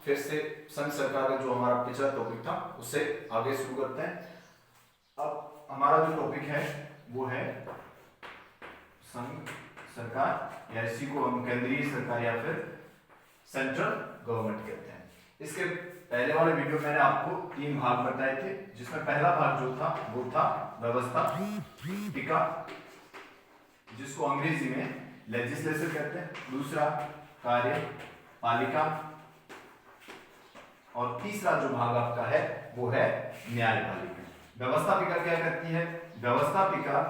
फिर से संघ सरकार का जो हमारा पिछला टॉपिक था उससे आगे शुरू करते हैं। अब हमारा जो टॉपिक है वो है संघ सरकार, या इसी को हम केंद्रीय सरकार या फिर सेंट्रल गवर्नमेंट कहते हैं। इसके पहले वाले वीडियो में मैंने आपको 3 भाग बताए थे, जिसमें पहला भाग जो था वो था व्यवस्थापिका, जिसको अंग्रेजी में लेजिस्लेचर कहते हैं। दूसरा कार्यपालिका, और तीसरा जो भाग आपका है वो है न्यायपालिका। व्यवस्थापिका क्या करती है? व्यवस्थापिका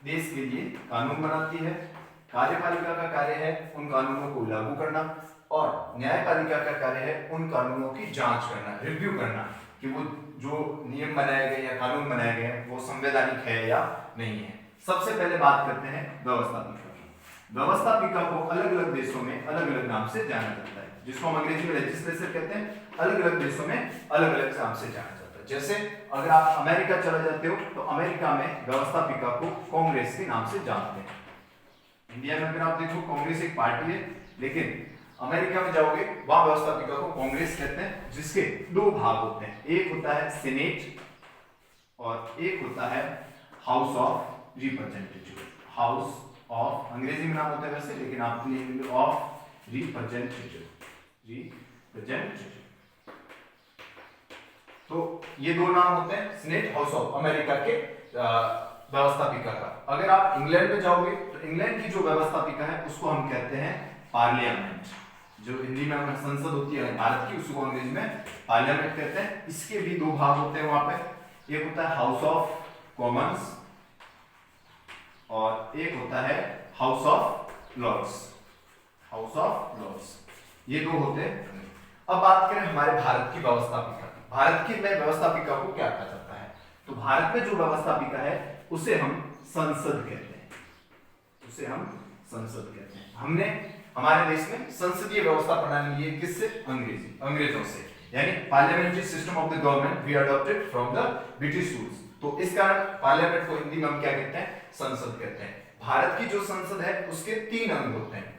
देश के लिए कानून बनाती है। कार्यपालिका का कार्य है उन कानूनों को लागू करना, और न्यायपालिका का कार्य है उन कानूनों की जांच करना, रिव्यू करना कि वो जो नियम बनाए गए या कानून बनाए गए वो संवैधानिक है या नहीं है। सबसे पहले बात करते हैं व्यवस्थापिका की। व्यवस्थापिका को अलग अलग देशों में अलग अलग नाम से जाना जाता है, जिसको हम अंग्रेजी में लेजिस्लेचर कहते हैं। अलग अलग देशों में अलग अलग नाम से जाना जाता है। जैसे अगर आप अमेरिका चले जाते हो तो अमेरिका में व्यवस्थापिका को कांग्रेस के नाम से जानते हैं। इंडिया में अगर आप देखो कांग्रेस एक पार्टी है, लेकिन अमेरिका में जाओगे वहां व्यवस्थापिका को कांग्रेस कहते हैं, जिसके 2 भाग होते हैं। एक होता है सीनेट और एक होता है House of representative. House of अंग्रेजी में नाम होता है वैसे, लेकिन आप लिखेंगे ऑफ रिप्रेजेंटेटिव। तो ये 2 नाम होते हैं, सीनेट, हाउस ऑफ, अमेरिका के व्यवस्थापिका का। अगर आप इंग्लैंड में जाओगे तो इंग्लैंड की जो व्यवस्थापिका है उसको हम कहते हैं पार्लियामेंट। जो हिंदी में हम संसद होती है भारत की, उसको अंग्रेजी में पार्लियामेंट कहते हैं। इसके भी 2 भाग होते हैं वहां पे। एक होता है हाउस ऑफ कॉमन्स और एक होता है House of Lords. House of Lords, ये 2 होते हैं। अब बात करें हमारे भारत की व्यवस्थापिका। भारत की व्यवस्थापिका को क्या कहा जाता है? तो भारत में जो व्यवस्थापिका है उसे हम संसद कहते हैं। उसे हम संसद कहते हैं। हमने हमारे देश में संसदीय व्यवस्था प्रणाली ली है किससे? अंग्रेजों से। यानी parliamentary system of the government we adopted from the British rules. तो इस कारण पार्लियामेंट को हिंदी में हम क्या कहते हैं? संसद कहते हैं। भारत की जो संसद है उसके 3 अंग होते हैं।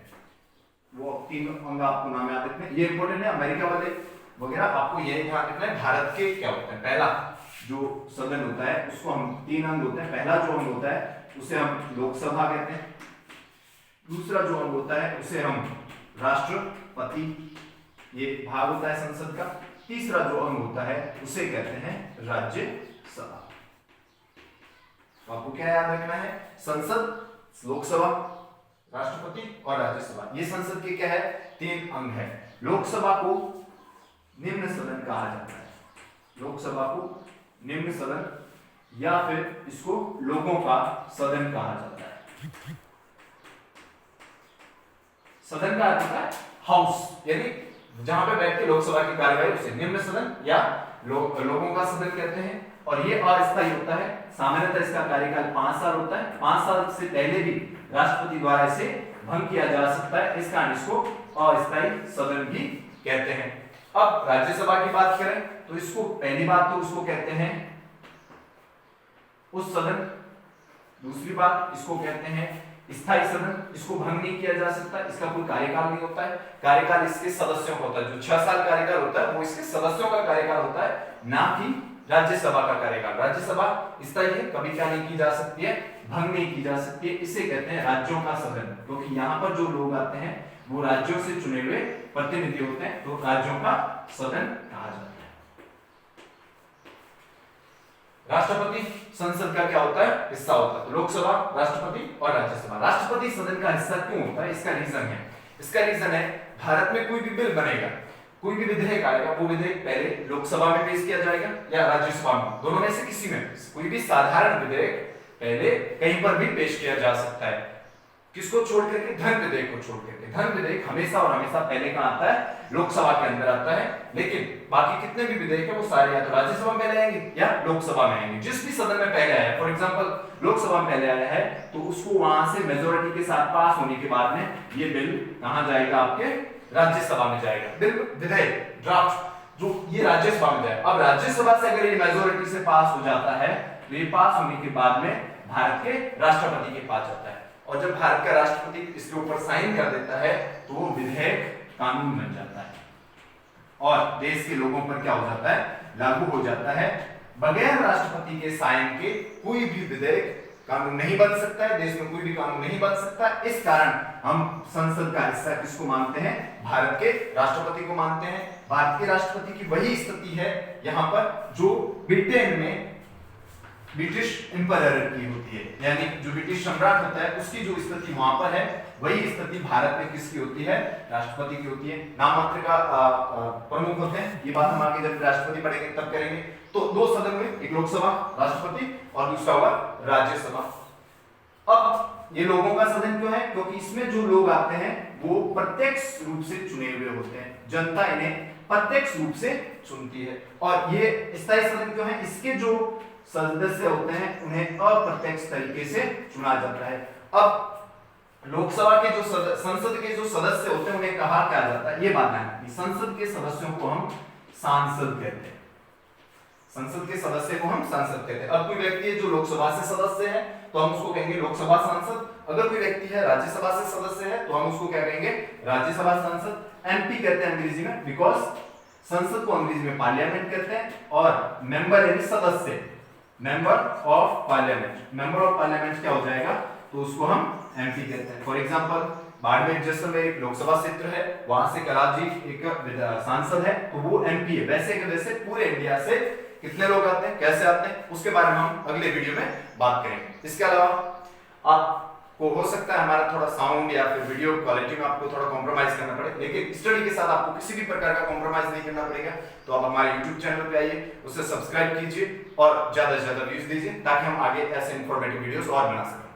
वो 3 अंग आपको नाम याद रखने, ये इंपॉर्टेंट है। अमेरिका वाले वगैरह आपको यही ध्यान रखना है भारत के क्या होते हैं। पहला जो सदन होता है उसको हम 3 अंग होते हैं। पहला जो अंग होता है उसे हम लोकसभा कहते हैं। दूसरा जो अंग होता है उसे हम राष्ट्रपति, ये भाग होता है संसद का। तीसरा जो अंग होता है उसे कहते हैं राज्यसभा। तो आपको क्या याद रखना है? संसद, लोकसभा, राष्ट्रपति और राज्यसभा। ये संसद के क्या है? 3 अंग है। लोकसभा को निम्न सदन कहा जाता है। लोकसभा को निम्न सदन या फिर इसको लोगों का सदन कहा जाता है। सदन का अर्थ होता है हाउस, यानी जहां पे बैठ के लोकसभा की कार्यवाही उसे निम्न सदन या लोगों का सदन कहते हैं। और ये अस्थायी होता है। सामान्यतः इसका कार्यकाल 5 साल होता है। 5 साल से पहले भी राष्ट्रपति द्वारा इसे भंग किया जा सकता है, इस कारण इसको अस्थायी सदन भी कहते हैं। अब राज्यसभा की बात करें तो इसको पहली बात तो उसको कहते हैं उस सदन। दूसरी बात इसको कहते हैं स्थायी सदन। इसको भंग नहीं किया जा सकता, इसका कोई कार्यकाल नहीं होता है। कार्यकाल इसके सदस्यों का होता है। जो 6 साल कार्यकाल होता है वो इसके सदस्यों का कार्यकाल होता है, ना कि राज्यसभा का कार्यकाल। राज्यसभा स्थायी है, कभी क्या नहीं की जा सकती है, भंग नहीं की जा सकती है। इसे कहते हैं राज्यों का सदन, क्योंकि यहाँ पर जो लोग आते हैं वो राज्यों से चुने हुए प्रतिनिधि होते हैं, तो राज्यों का सदन कहा जाता है। राष्ट्रपति संसद का क्या होता है? हिस्सा होता है। लोकसभा, राष्ट्रपति और राज्यसभा। राष्ट्रपति सदन का हिस्सा क्यों होता है? इसका रीजन है भारत में कोई भी बिल बनेगा, कोई भी विधेयक आएगा, वो विधेयक पहले लोकसभा में पेश किया जाएगा या राज्यसभा में, दोनों में से किसी में। कोई भी साधारण विधेयक पहले कहीं पर भी पेश किया जा सकता है। किसको छोड़ करके? धन विधेयक को छोड़ करके। धन विधेयक हमेशा और हमेशा पहले कहां आता है? लोकसभा के अंदर आता है। लेकिन बाकी कितने भी विधेयक है वो सारे या तो राज्यसभा में पहले आएंगे या लोकसभा में आएंगे। जिस भी सदन में पहले आया, फॉर एग्जांपल लोकसभा में पहले आया है, तो उसको वहां से मेजोरिटी के साथ पास होने के बाद में ये बिल कहां जाएगा? आपके राज्यसभा में जाएगा। बिल, विधेयक, ड्राफ्ट जो ये राज्यसभा में जाएगा। अब राज्यसभा से अगर ये मेजोरिटी से पास हो जाता है तो ये पास होने के बाद में भारत के राष्ट्रपति के पास जाता है, और जब भारत का राष्ट्रपति इसके ऊपर साइन कर देता है तो वो विधेयक कानून बन जाता है। और देश के लोगों पर क्या हो जाता है, लागू हो जाता है। बगैर राष्ट्रपति के साइन के कोई भी विधेयक कानून नहीं बन सकता है, देश में कोई भी कानून नहीं बन सकता। इस कारण हम संसद का हिस्सा किसको मानते हैं, भारत के राष्ट्रपति को मानते हैं। भारत के राष्ट्रपति की वही स्थिति है यहाँ पर जो ब्रिटेन में ब्रिटिश एम्पायर की होती है, यानी जो ब्रिटिश सम्राट होता है उसकी जो स्थिति वहां पर है वही स्थिति भारत में किसकी होती है, राष्ट्रपति की होती है। नाम मात्र का प्रमुख होते हैं, ये बात हम आगे जब राष्ट्रपति पढ़ेंगे तब करेंगे। तो दो सदन हुए, एक लोकसभा राष्ट्रपति और दूसरा हुआ राज्यसभा। अब ये लोगों का सदन क्यों है, क्योंकि इसमें जो लोग आते हैं वो प्रत्यक्ष रूप से चुने हुए होते हैं, जनता इन्हें प्रत्यक्ष रूप से चुनती है। और ये स्थायी सदन क्यों है, इसके जो सदस्य होते हैं उन्हें अप्रत्यक्ष तरीके से चुना जाता है। अब लोकसभा के जो संसद के जो सदस्य होते हैं उन्हें कहा क्या जाता है, ये बात है, संसद के सदस्यों को हम सांसद कहते हैं, संसद के सदस्य को हम सांसद कहते हैं। अब कोई व्यक्ति है जो लोकसभा से सदस्य है तो हम उसको कहेंगे लोकसभा सांसद, अगर कोई व्यक्ति है राज्यसभा से सदस्य है तो हम उसको क्या कहेंगे, राज्यसभा सांसद। एमपी कहते हैं अंग्रेजी में, बिकॉज संसद को अंग्रेजी में पार्लियामेंट कहते हैं, और मेंबर यानी सदस्य, member of parliament, member of parliament क्या हो जाएगा, तो उसको हम एमपी कहते हैं। फॉर एग्जांपल बाड़मेर जैसलमेर एक लोकसभा क्षेत्र है, वहां से कराची एक सांसद है तो वो एमपी है। वैसे के वैसे पूरे इंडिया से कितने लोग आते हैं, कैसे आते हैं, उसके बारे में हम अगले वीडियो में बात करेंगे। इसके अलावा आपको हो सकता है हमारा थोड़ा साउंड या फिर वीडियो क्वालिटी में आपको थोड़ा कॉम्प्रोमाइज करना पड़े, लेकिन स्टडी के साथ आपको किसी भी प्रकार का कॉम्प्रोमाइज नहीं करना पड़ेगा। तो आप हमारे YouTube चैनल पे आइए, उसे सब्सक्राइब कीजिए और ज्यादा से ज्यादा व्यूज दीजिए ताकि हम आगे ऐसे इंफॉर्मेटिव वीडियोस और बना सकें।